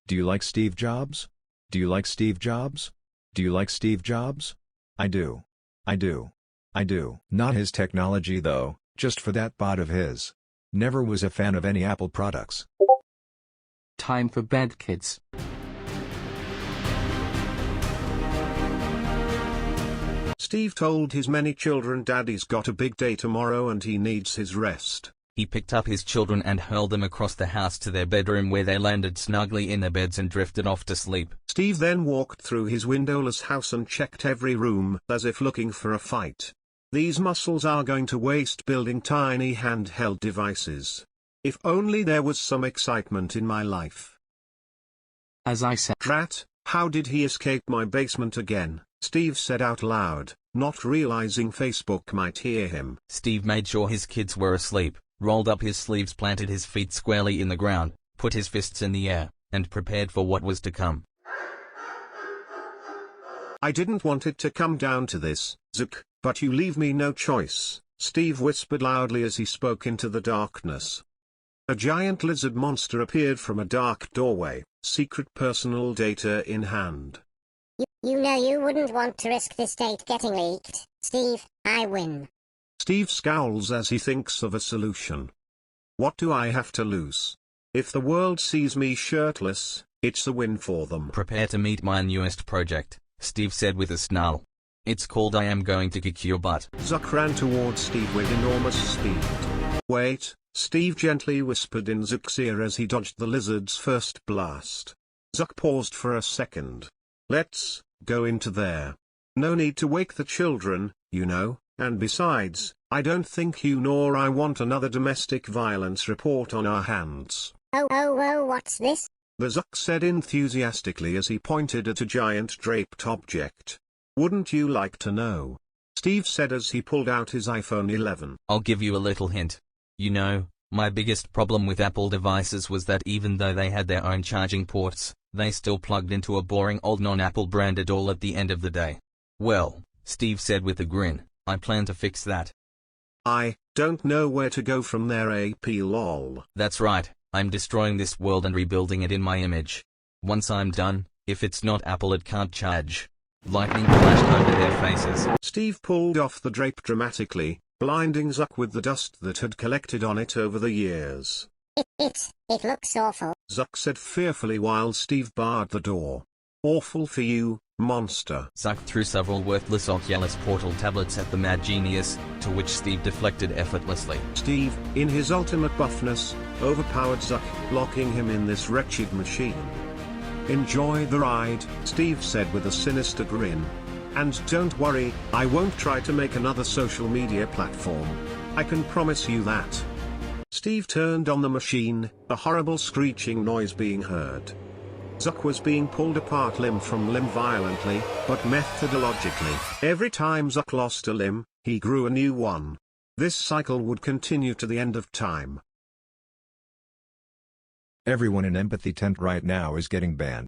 Do you like Steve Jobs? Do you like Steve Jobs? Do you like Steve Jobs? I do. I do. I do. Not his technology though, just for that bot of his. Never was a fan of any Apple products. Time for bed, kids. Steve told his many children Daddy's got a big day tomorrow and he needs his rest. He picked up his children and hurled them across the house to their bedroom where they landed snugly in their beds and drifted off to sleep. Steve then walked through his windowless house and checked every room as if looking for a fight. These muscles are going to waste building tiny handheld devices. If only there was some excitement in my life. As I said, Drat, how did he escape my basement again? Steve said out loud, not realizing Facebook might hear him. Steve made sure his kids were asleep, rolled up his sleeves, planted his feet squarely in the ground, put his fists in the air, and prepared for what was to come. I didn't want it to come down to this, Zuck, but you leave me no choice, Steve whispered loudly as he spoke into the darkness. A giant lizard monster appeared from a dark doorway, secret personal data in hand. You know you wouldn't want to risk this date getting leaked, Steve. I win. Steve scowls as he thinks of a solution. What do I have to lose? If the world sees me shirtless, it's a win for them. Prepare to meet my newest project, Steve said with a snarl. It's called I Am Going to Kick Your Butt. Zuck ran towards Steve with enormous speed. Wait, Steve gently whispered in Zuck's ear as he dodged the lizard's first blast. Zuck paused for a second. Let's go into there. No need to wake the children, you know, and besides, I don't think you nor I want another domestic violence report on our hands. Oh, what's this? The Zuck said enthusiastically as he pointed at a giant draped object. Wouldn't you like to know? Steve said as he pulled out his iPhone 11. I'll give you a little hint. You know, my biggest problem with Apple devices was that even though they had their own charging ports, they still plugged into a boring old non-Apple branded all at the end of the day. Well, Steve said with a grin, I plan to fix that. I don't know where to go from there, AP lol. That's right, I'm destroying this world and rebuilding it in my image. Once I'm done, if it's not Apple it can't charge. Lightning flashed over their faces. Steve pulled off the drape dramatically, blinding Zuck with the dust that had collected on it over the years. It looks awful, Zuck said fearfully while Steve barred the door. Awful for you, monster. Zuck threw several worthless Oculus Portal tablets at the mad genius, to which Steve deflected effortlessly. Steve, in his ultimate buffness, overpowered Zuck, locking him in this wretched machine. Enjoy the ride, Steve said with a sinister grin. And don't worry, I won't try to make another social media platform. I can promise you that. Steve turned on the machine, a horrible screeching noise being heard. Zuck was being pulled apart limb from limb violently, but methodologically. Every time Zuck lost a limb, he grew a new one. This cycle would continue to the end of time. Everyone in Empathy Tent right now is getting banned.